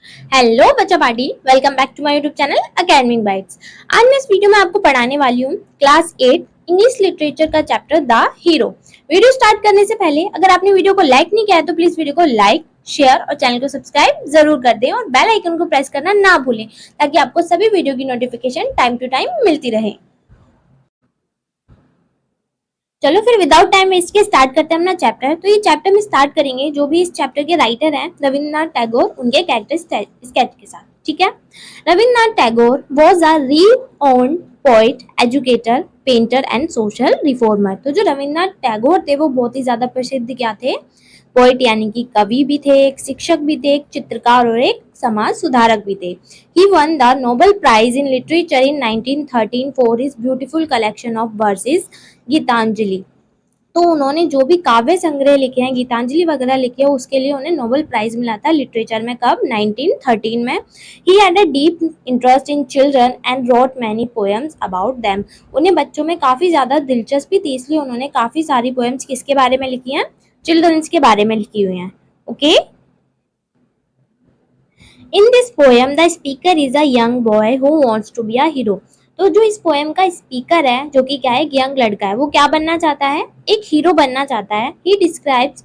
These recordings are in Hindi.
हेलो बच्चा party, welcome back to my YouTube channel Academic Bytes. आज मैं इस वीडियो में आपको पढ़ाने वाली हूँ क्लास 8 इंग्लिश लिटरेचर का chapter the hero. Video start करने से पहले अगर आपने वीडियो को लाइक नहीं किया है तो प्लीज वीडियो को लाइक, शेयर और चैनल को सब्सक्राइब जरूर कर दें और बेल आइकन को प्रेस करना ना भूलें ताकि आपको सभी वीडियो की नोटिफिकेशन टाइम टू टाइम मिलती रहे। चलो फिर विदाउट टाइम वेस्ट के स्टार्ट करते हैं अपना चैप्टर। तो ये चैप्टर में स्टार्ट करेंगे जो भी इस चैप्टर के राइटर हैं रविंद्रनाथ टैगोर, उनके कैरेक्टर स्केच के साथ। ठीक है। Rabindranath Tagore was a renowned poet, educator, painter and social reformer. तो जो रविंद्रनाथ टैगोर थे वो बहुत ही ज्यादा प्रसिद्ध क्या थे? पोइट यानी कि कवि भी थे, एक शिक्षक भी थे, एक चित्रकार और एक समाज सुधारक भी थे। He won the Nobel Prize in Literature in 1913 for his beautiful collection of verses Geetanjali. तो उन्होंने जो भी काव्य संग्रह लिखे हैं, गीतांजलि वगैरह लिखे हैं, उसके लिए उन्हें नोबेल प्राइज मिला था लिटरेचर में। कब? 1913 में। He had a deep interest in children and wrote many poems about them. उन्हें बच्चों में काफी ज्यादा दिलचस्पी थी, इसलिए उन्होंने काफी सारी पोएम्स किसके बारे में लिखी हैं? चिल्ड्रंस के बारे में लिखी हुई हैं। Okay. In this poem the speaker is a young boy who wants to be a hero. तो जो इस पोएम का स्पीकर है, जो कि क्या है, एक यंग लड़का है, वो क्या बनना चाहता है? एक हीरो बनना चाहता है। He describes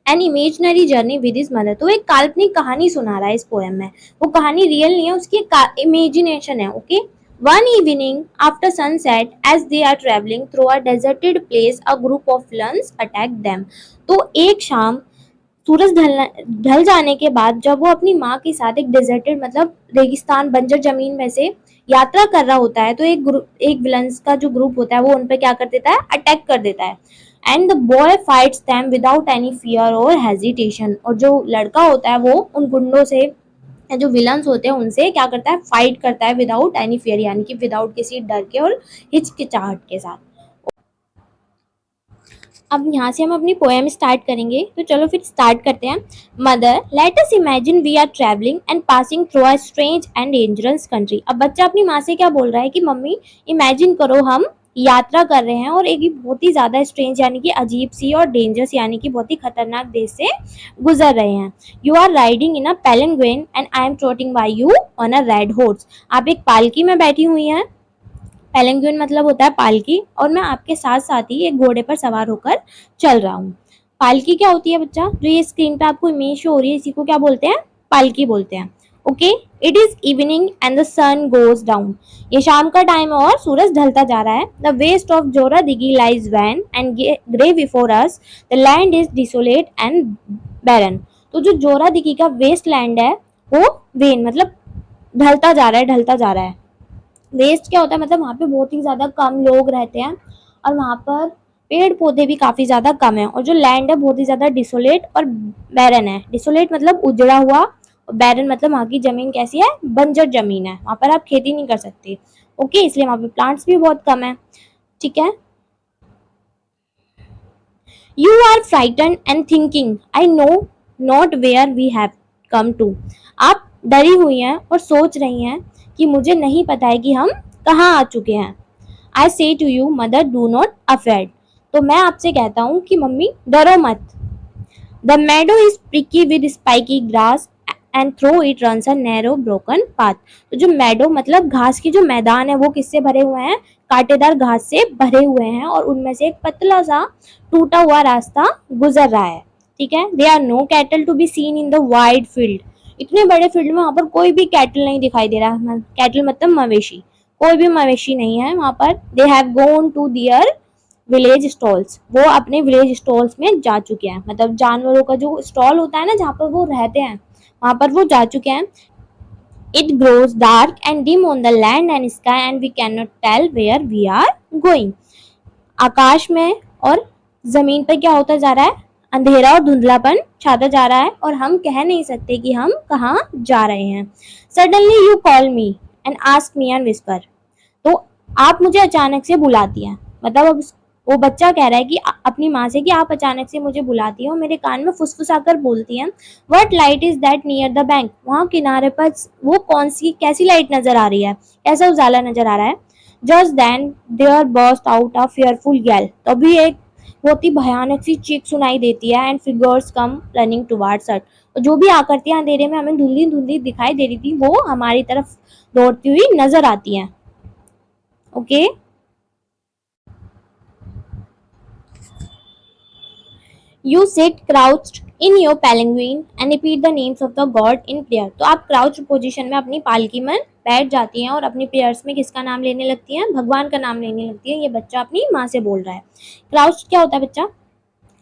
an imaginary journey with his mother. तो एक काल्पनिक कहानी सुना रहा है इस पोएम में। वो कहानी रियल नहीं है, उसकी इमेजिनेशन है। Okay. One evening after sunset as they are travelling through a deserted place a group of villains attack them. तो एक शाम सूरज ढल जाने के बाद जब वो अपनी माँ के साथ एक डेजर्टेड मतलब रेगिस्तान बंजर जमीन में से यात्रा कर रहा होता है, तो एक विलन्स का जो ग्रुप होता है वो उन पर क्या कर देता है? अटैक कर देता है। And the boy fights them without any fear और हेजिटेशन। और जो लड़का होता है वो उन गुंडों से या जो विलन्स होते हैं उनसे क्या करता है? फाइट करता है विदाउट एनी फियर, यानी कि विदाउट किसी डर के और हिचकिचाहट के साथ। अब यहाँ से हम अपनी पोएम स्टार्ट करेंगे, तो चलो फिर स्टार्ट करते हैं। Mother, let us imagine we are travelling and passing through a strange and dangerous country. अब बच्चा अपनी माँ से क्या बोल रहा है कि मम्मी इमेजिन करो हम यात्रा कर रहे हैं और एक बहुत ही ज्यादा स्ट्रेंज यानी कि अजीब सी और डेंजरस यानी कि बहुत ही खतरनाक देश से गुजर रहे हैं। You are riding in a palanquin and I am trotting by you on a red horse. आप एक पालकी में बैठी हुई हैं। पेलंग्विन मतलब होता है पालकी, और मैं आपके साथ साथ ही एक घोड़े पर सवार होकर चल रहा हूँ। पालकी क्या होती है बच्चा? जो ये स्क्रीन पे आपको इमेज शो हो रही है, इसी को क्या बोलते हैं? पालकी बोलते हैं। Okay. It is evening and the sun goes down. ये शाम का टाइम है और सूरज ढलता जा रहा है। The waste of Jora Dighi lies wan and grey before us. The land is desolate and barren. तो जो जोरा दिगी का वेस्ट लैंड है वो वेन मतलब ढलता जा रहा है, ढलता जा रहा है। वेस्ट क्या होता है? मतलब वहाँ पे बहुत ही ज्यादा कम लोग रहते हैं और वहाँ पर पेड़ पौधे भी काफी ज्यादा कम है, और जो लैंड है बहुत ही ज्यादा डिसोलेट और बैरन है। डिसोलेट मतलब उजड़ा हुआ, और बैरन मतलब वहाँ की जमीन कैसी है? बंजर जमीन है, वहाँ पर आप खेती नहीं कर सकते। ओके, इसलिए वहाँ पे प्लांट्स भी बहुत कम है। ठीक है। You are frighten and thinking I know not where we have come to. आप डरी हुई हैं और सोच रही हैं कि मुझे नहीं पता है कि हम कहाँ आ चुके हैं। I say to you mother do not afraid. तो मैं आपसे कहता हूँ कि मम्मी डरो मत। The meadow is pricky with spiky grass and through it runs a narrow broken path। तो जो meadow मतलब घास की जो मैदान है वो किससे भरे हुए हैं? कांटेदार घास से भरे हुए हैं, और उनमें से एक पतला सा टूटा हुआ रास्ता गुजर रहा है। ठीक है। There are no cattle to be seen in the wide field. इतने बड़े फील्ड में वहां पर कोई भी कैटल नहीं दिखाई दे रहा। कैटल मतलब मवेशी, कोई भी मवेशी नहीं है वहां पर। They have gone to their village stalls. वो अपने विलेज स्टॉल्स में जा चुके हैं, मतलब जानवरों का जो स्टॉल होता है ना जहाँ पर वो रहते हैं, वहां पर वो जा चुके हैं। It grows dark and dim on the land and sky and we can not tell where we are going. आकाश में और जमीन पर क्या होता जा रहा है? अंधेरा और धुंधलापन छाता जा रहा है, और हम कह नहीं सकते कि हम कहाँ जा रहे हैं। Suddenly you call me and ask me and whisper. तो आप मुझे अचानक से बुलाती हैं, मतलब अब वो बच्चा कह रहा है कि अपनी माँ से कि आप अचानक से मुझे बुलाती हैं और मेरे कान में फुसफुसाकर बोलती हैं, what light is that near the bank. वहाँ किनारे पर वो कौन सी कैसी लाइट नजर आ रही है, कैसा उजाला नजर आ रहा है। Just then there burst out a fearful yell. तभी एक बहुत ही भयानक सी चीख सुनाई देती है and figures come running towards अस। और जो भी आकृतियां अंधेरे में हमें धुंधली धुंधली दिखाई दे रही थी वो हमारी तरफ दौड़ती हुई नजर आती हैं। Okay. You sit crouched in your palanquin and repeat the names of the god in prayer. तो आप क्राउच पोजीशन में अपनी पालकी में बैठ जाती हैं और अपनी प्रेयर्स में किसका नाम लेने लगती हैं? भगवान का नाम लेने लगती है। ये बच्चा अपनी माँ से बोल रहा है। क्राउच क्या होता है बच्चा?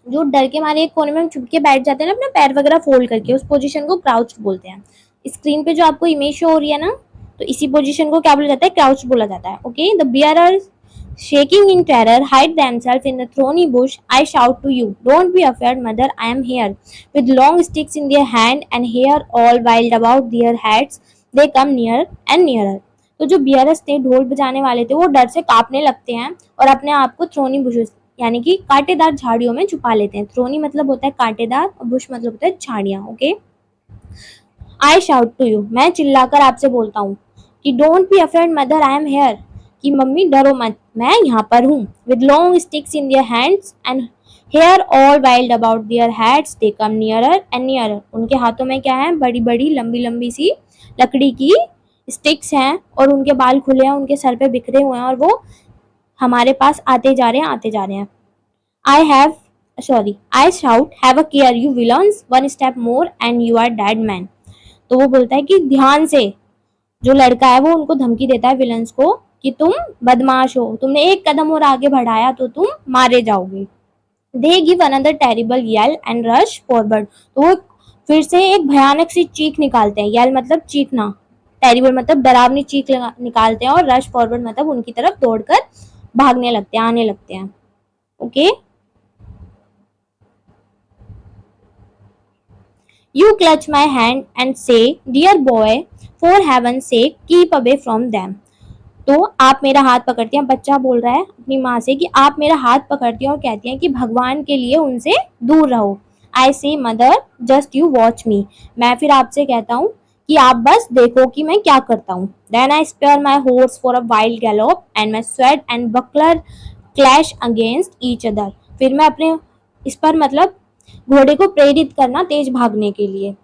जो डर के मारे एक कोने में हम छुप के बैठ जाते हैं ना, अपना पैर वगैरह फोल्ड करके, उस पोजीशन को क्राउच बोलते हैं। स्क्रीन पे जो आपको इमेज शो हो रही है ना, तो इसी पोजीशन को क्या बोला जाता है? क्राउच बोला जाता है। Okay. The bearer shaking in terror hide themselves in the thorny bush. I shout to you, don't be afraid, mother, I am here. With long sticks in their hand and hair all wild about their heads, they come nearer and nearer. तो जो बियरस थे, ढोल बजाने वाले थे, वो डर से कांपने लगते हैं और अपने आप को थ्रोनी बुशेस यानी कि कांटेदार झाड़ियों में छुपा लेते हैं। थ्रोनी मतलब होता है कांटेदार और बुश मतलब होता है झाड़ियां। Okay. I shout to you, मैं चिल्लाकर आपसे बोलता हूँ कि don't be afraid mother, I am here, कि मम्मी डरो मत, मैं यहाँ पर हूँ। With long sticks in their hands and hair all wild about their heads, they come nearer and nearer. उनके हाथों में क्या है? बड़ी बड़ी लंबी लंबी सी लकड़ी की स्टिक्स हैं और उनके बाल खुले हैं, उनके सर पे बिखरे हुए हैं और वो हमारे पास आते जा रहे हैं, आते जा रहे हैं। I have I shout, have a care you villains, one step more and you are dead man. तो वो बोलता है कि ध्यान से, जो लड़का है वो उनको धमकी देता है विलन्स को कि तुम बदमाश हो, तुमने एक कदम और आगे बढ़ाया तो तुम मारे जाओगे। They give another terrible yell and rush forward. तो वो फिर से एक भयानक सी चीख निकालते हैं। येल मतलब चीखना, टेरिबल मतलब डरावनी चीख निकालते हैं और रश फॉरवर्ड मतलब उनकी तरफ दौड़कर भागने लगते हैं, आने लगते हैं। Okay. You clutch my hand and say, Dear boy, for heaven's sake, keep away from them. तो आप मेरा हाथ पकड़ती हैं, बच्चा बोल रहा है अपनी माँ से कि आप मेरा हाथ पकड़ती हैं और कहती हैं कि भगवान के लिए उनसे दूर रहो। आई से मदर जस्ट यू वॉच मी, मैं फिर आपसे कहता हूँ कि आप बस देखो कि मैं क्या करता हूँ। Then I spur my horse for a wild gallop and my sword and buckler clash against each other. फिर मैं अपने इस पर मतलब घोड़े को प्रेरित करना तेज भागने के लिए,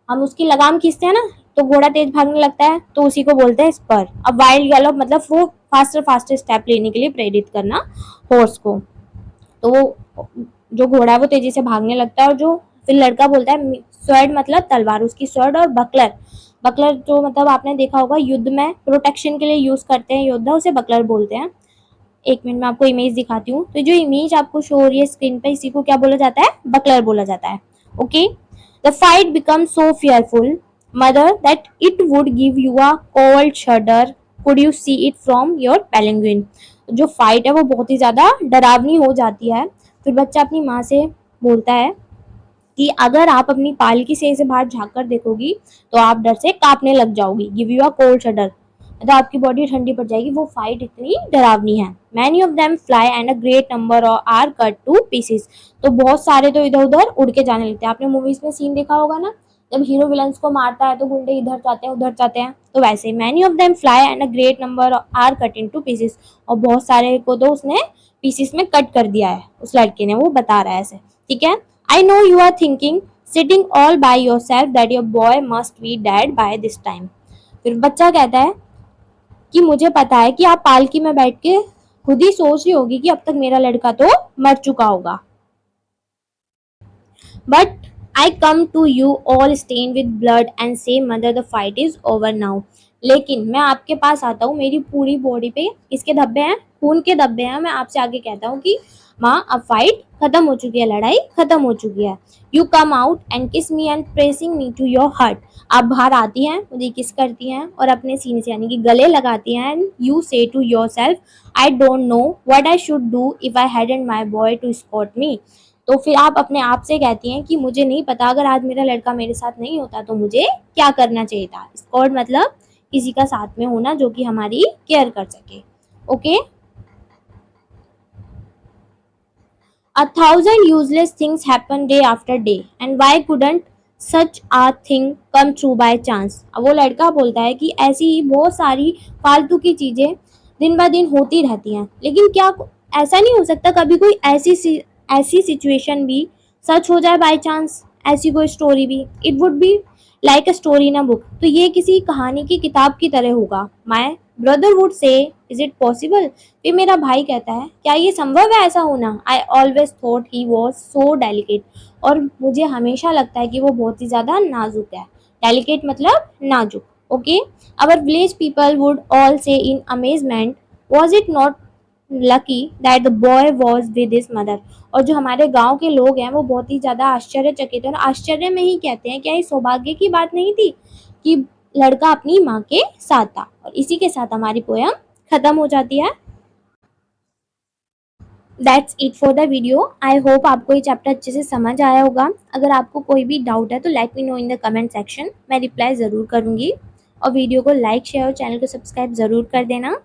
हम उसकी लगाम खींचते हैं ना तो घोड़ा तेज भागने लगता है, तो उसी को बोलते हैं स्पर। अब वाइल्ड गैलोप मतलब वो फास्टर फास्टर स्टेप लेने के लिए प्रेरित करना हॉर्स को। तो वो जो घोड़ा है वो तेजी से भागने लगता है और जो फिर लड़का बोलता है स्वर्ड मतलब तलवार, उसकी स्वर्ड और बकलर, बकलर जो मतलब आपने देखा होगा युद्ध में प्रोटेक्शन के लिए यूज करते हैं योद्धा, उसे बकलर बोलते हैं। एक मिनट में आपको इमेज दिखाती हूँ। तो जो इमेज आपको शो हो रही है स्क्रीन पे, इसी को क्या बोला जाता है? बकलर बोला जाता है। Okay. The fight become so fearful mother that it would give you a cold shudder could you see it from your palanquin. जो फाइट है वो बहुत ही ज्यादा डरावनी हो जाती है। फिर बच्चा अपनी माँ से बोलता है कि अगर आप अपनी पालकी से बाहर झाँक कर देखोगी तो आप डर से कांपने लग जाओगी। गिव यू अ कोल्ड शडर मतलब आपकी बॉडी ठंडी पड़ जाएगी, वो फाइट इतनी डरावनी है। Many of them fly and a great number are cut to pieces. तो बहुत सारे तो इधर उधर उड़ के जाने लगते हैं। आपने मूवीज में सीन देखा होगा ना, जब हीरो विलन्स को मारता है तो गुंडे इधर जाते हैं उधर जाते हैं, तो वैसे many of them fly and a great number are cut into pieces. और बहुत सारे को तो उसने पीसेस में कट कर दिया है, उस लड़के ने, वो बता रहा है ऐसे। ठीक है। I know you are thinking sitting all by yourself that your boy must be dead by this time. फिर बच्चा कहता है कि मुझे पता है कि आप पालकी में बैठ के खुद ही सोच रही होगी कि अब तक मेरा लड़का तो मर चुका होगा। But I come to you all stained with blood and say mother the fight is over now. लेकिन मैं आपके पास आता हूँ, मेरी पूरी बॉडी पे किसके धब्बे हैं? खून के धब्बे हैं। मैं आपसे आगे कहता हूँ कि माँ अब फाइट खत्म हो चुकी है, लड़ाई खत्म हो चुकी है। You come out and kiss me and pressing me to your heart. आप बाहर आती हैं, मुझे किस करती हैं और अपने सीने से यानी कि गले लगाती हैं। And you say to yourself, I don't know what I should do if I hadn't my boy to escort me. तो फिर आप अपने आप से कहती हैं कि मुझे नहीं पता, अगर आज मेरा लड़का मेरे साथ नहीं होता तो मुझे क्या करना चाहिए था। स्कॉट मतलब किसी का साथ में होना जो कि हमारी केयर कर सके। Okay. A thousand useless things happen day after day and why couldn't such a thing come true by chance। अब वो लड़का बोलता है कि ऐसी ही बहुत सारी फालतू की चीजें दिन ब दिन होती रहती हैं, लेकिन क्या ऐसा नहीं हो सकता कभी कोई ऐसी सिचुएशन भी सच हो जाए बाय चांस, ऐसी कोई स्टोरी भी, it would be like a story in a book, तो ये किसी कहानी की किताब की तरह होगा। My brother would say, is it possible, फिर मेरा भाई कहता है क्या ये संभव है ऐसा होना। I always thought he was so delicate, और मुझे हमेशा लगता है कि वो बहुत ही ज्यादा नाजुक है। डेलिकेट मतलब नाजुक। Okay, our village people would all say in amazement, was it not lucky that the boy was with his mother. और जो हमारे गांव के लोग हैं वो बहुत ही ज्यादा आश्चर्यचकित हैं और आश्चर्य में ही कहते हैं क्या ये सौभाग्य की बात नहीं थी कि लड़का अपनी माँ के साथ था। और इसी के साथ हमारी पोयम खत्म हो जाती है। That's it for the video. I hope आपको ये चैप्टर अच्छे से समझ आया होगा। अगर आपको कोई भी डाउट है तो let me know in the comment section, मैं रिप्लाई ज़रूर करूँगी। और वीडियो को लाइक शेयर और चैनल को सब्सक्राइब ज़रूर कर देना।